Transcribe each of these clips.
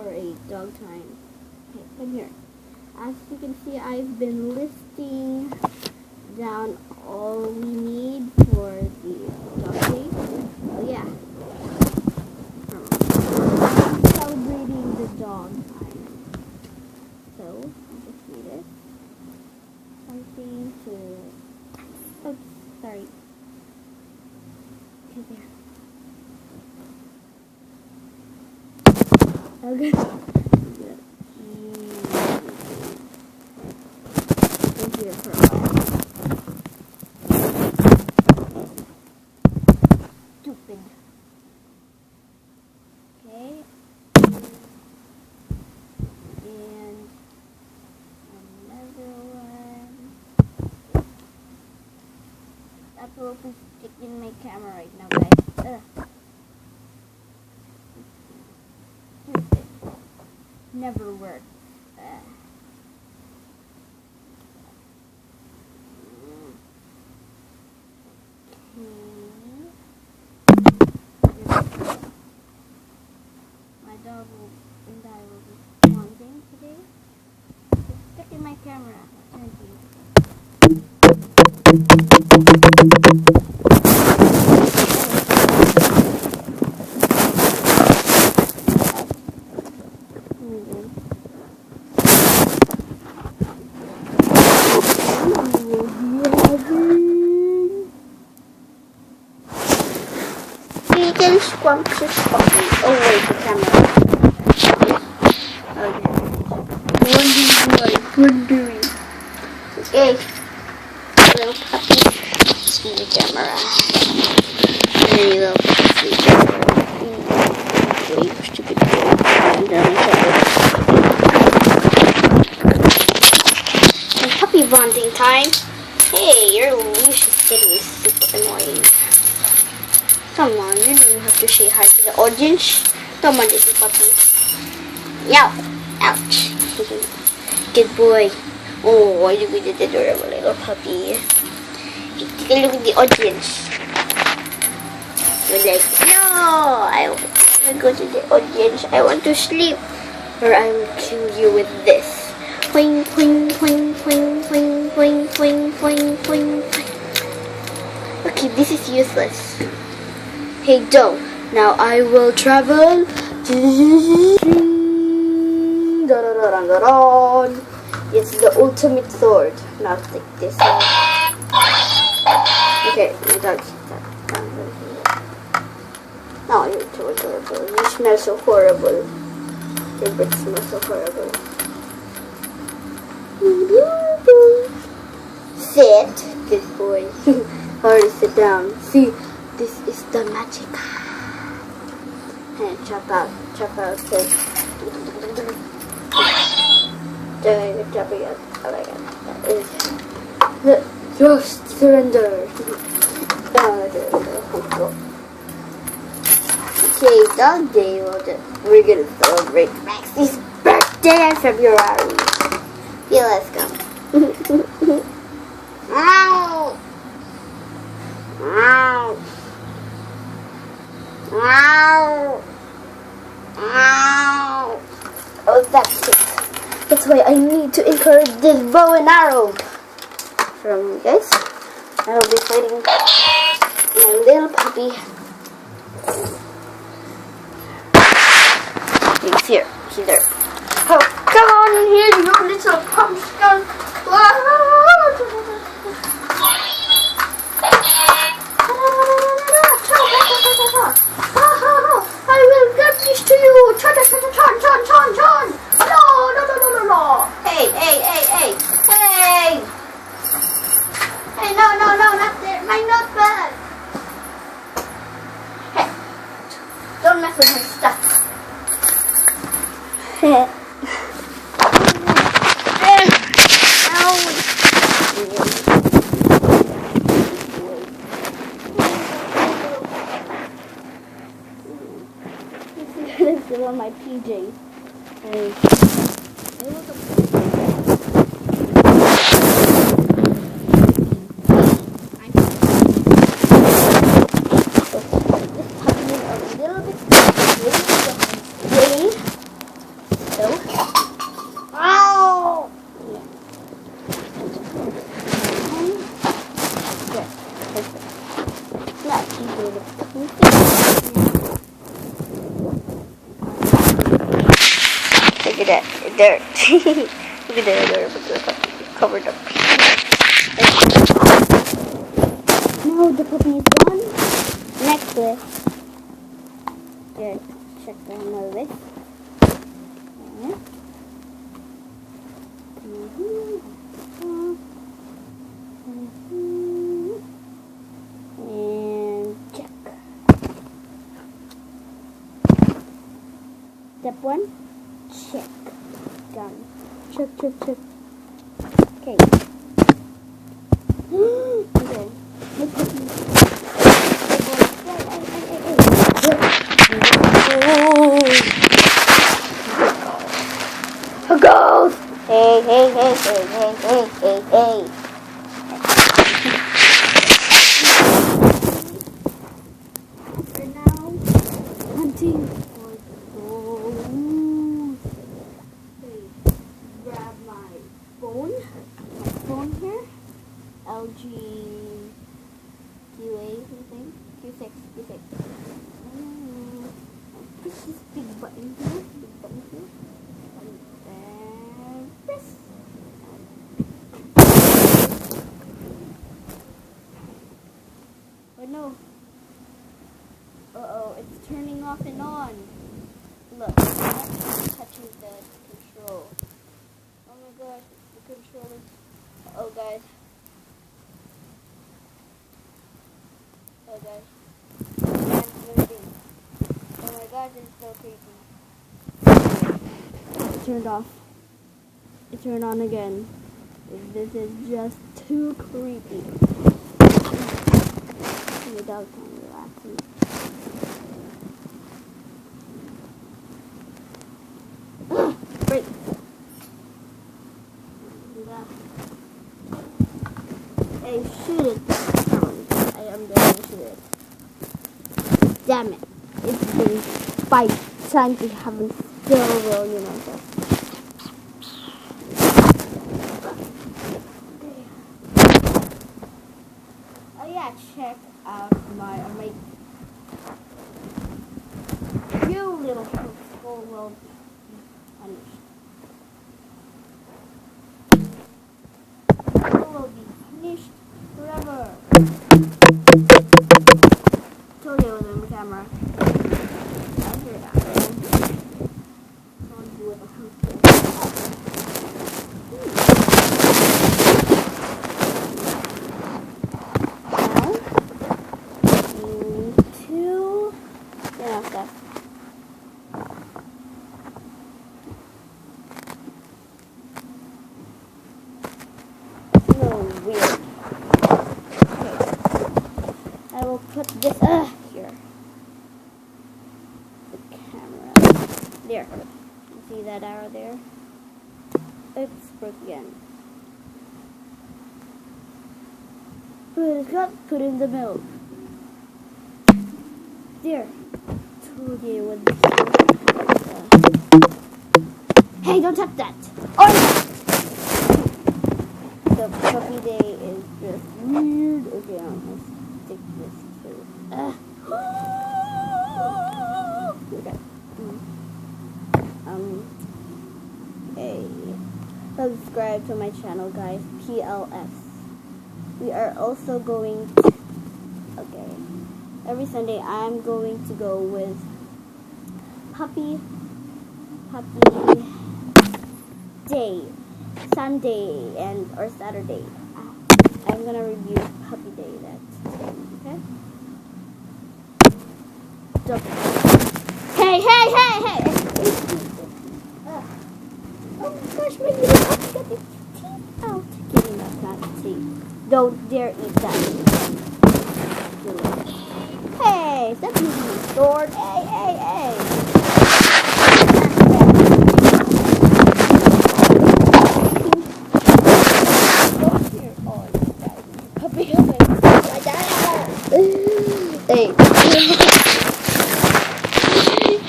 for a dog time. Okay, come here. As you can see, I've been listing down all we need for the dog day. Oh yeah. Celebrating the dog time. So, I just needed something to... Oh, sorry. Okay, there. Okay. Here for a while. Stupid. Okay. And another one. That rope is sticking my camera right now, guys. Never worked. My dog and I will be bonding today. Just sticking my camera. Thank you. Vegan scrumptious coffee. Oh wait, the camera. Okay. Wondering. Okay. Little puppy. See the camera. Very little puppy. Wait, stupid. It's puppy bonding time. Hey, your leash is getting super annoying. Come on, you don't have to say hi to the audience. Come on, little puppy. Yow! Ouch. Good boy. Oh, look at the adorable little puppy. Take a look at the audience. You're like, no! I want to go to the audience. I want to sleep. Or I will kill you with this. Poing, poing, poing, poing, poing, poing, poing, poing, poing, poing. Okay, this is useless. Hey, Joe. Now I will travel. It's the ultimate sword. Now take this one. Okay, my dog's no, you're too adorable. You smell so horrible. Your breath smells so horrible. Sit. Good boy. Hurry, sit down. See, this is the magic. And chop out. Okay. Chopping out. Oh my god. That is just surrender. Okay, dog day. We're gonna celebrate Maxie's birthday in February. Yeah, let's go. Meow. Meow. Meow. Meow. Oh, that's it. That's why I need to encourage this bow and arrow from you guys. I will be fighting my little puppy. He's here. He's there. Oh, come on in here, you little pumpkin. I will get this to you. Chon. No. Hey. Hey, no, not there. My notepad. Hey, don't mess with my stuff. This is on my PJs. at that dirt. Look at that dirt. Covered up. Now the puppy is gone. Next list. Good. Check the another list. And check. Step 1. Check. Done. Check. Okay. Okay. A ghost! Hey. For now, hunting for ghosts. Okay, grab my phone here. LG QA, something. Q6. Push this big button here. And then press. Oh no. Uh-oh, it's turning off and on. Look, it's actually touching the control. Oh my gosh, the controller. Oh guys. It's moving. Oh my gosh, it's so creepy. It turned off. It turned on again. This is just too creepy. The dog's kind of relaxing. Break. Hey, shoot it. I am going to shoot it. Damn it. It's been 5 times we haven't still rolling myself. Oh yeah, check out my you little school will be punished. You will be punished forever. Told you it was on the camera. I'll hear that. Don't do it. Weird. Okay. I will put this here. The camera. There. You see that arrow there? Oops, broke again. Put in the milk. There. Told you what this is. Hey, don't touch that. Oh no! The puppy day is just weird. Okay, I'm gonna stick this to. Okay. Hey, subscribe to my channel, guys. PLS. We are also going. Okay. Every Sunday, I'm going to go with Puppy Day. Sunday or Saturday. I'm gonna review Puppy Day that okay? Hey! Oh my gosh, my little puppy got its teeth out. Kidding, that's not teeth. Don't dare eat that. Hey, stop using my sword. Hey. Hey.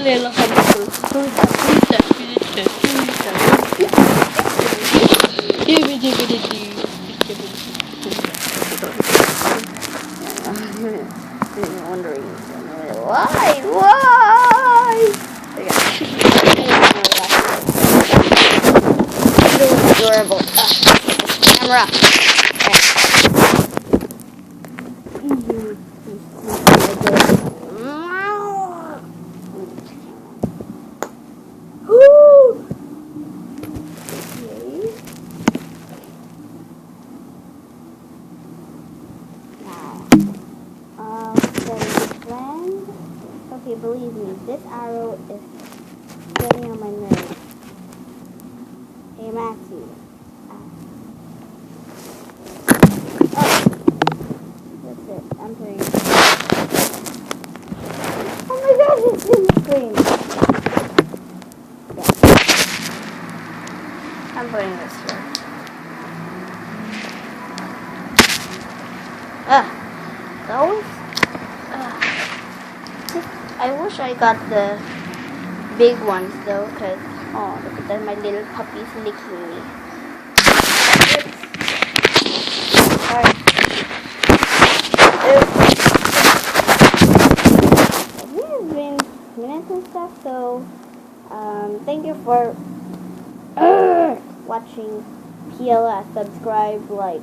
Little wondering why? camera. Okay, believe me, this arrow is getting on my nerves. Hey, Matthew. That's it. I'm putting. Oh my gosh, it's in the screen. Yeah. I'm putting this here. Those? I wish I got the big ones though, because, oh, look at that, my little puppy's licking me. Alright. This has been minutes and stuff, so, thank you for watching. PLS, subscribe, like.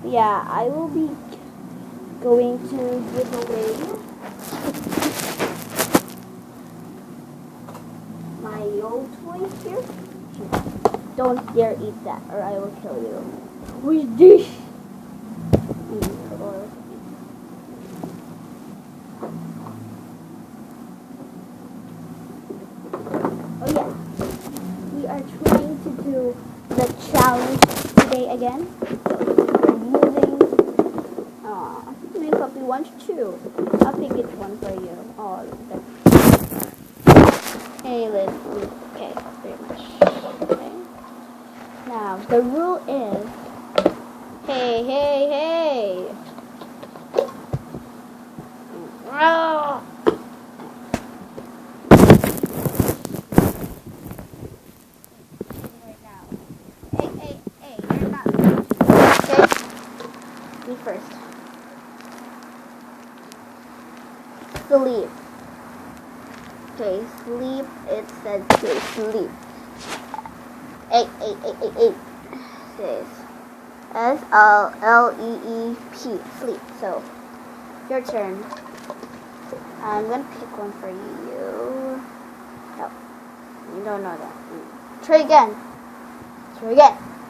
Yeah, I will be going to give away my old toys here. Don't dare eat that or I will kill you. Who's this? Oh yeah. We are trying to do the challenge today again. My puppy wants two. I'll pick it one for you. Oh, look at that. Hey, Liz. Okay, very much. Okay. Now, the rule is, hey. Oh. Right now. Hey, you're not. Okay? Me first. Sleep. Okay, sleep. It says okay, sleep. Eight. Says SLEEP. Sleep. So, your turn. I'm gonna pick one for you. No, you don't know that. Try again.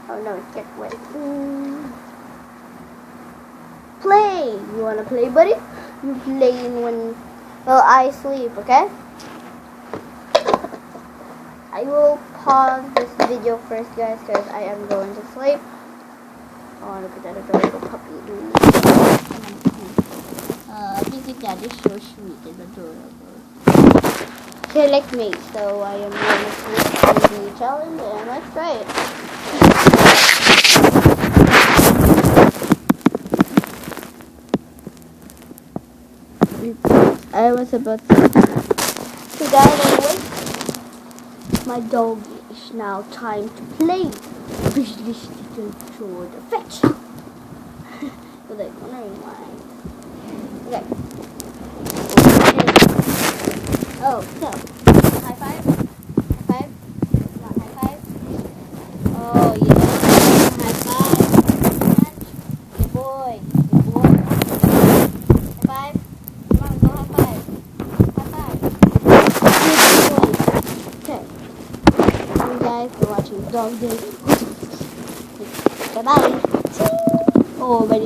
Oh no, it's getting wet. Play. You wanna play, buddy? You playing when. Well, I sleep, okay? I will pause this video first, guys, because I am going to sleep. Oh, look at that adorable puppy. Look at that, it's so sweet and adorable. Okay, like me, so I am going to sleep on the challenge, and let's try it. I was about to guys, anyway. My dog is now time to play. Business to the fetch. So like, wondering why. Okay. Oh, so high five. Not high five. Oh yeah. High five. Good boy. High five. For watching Dog Day. Bye bye. Oh, but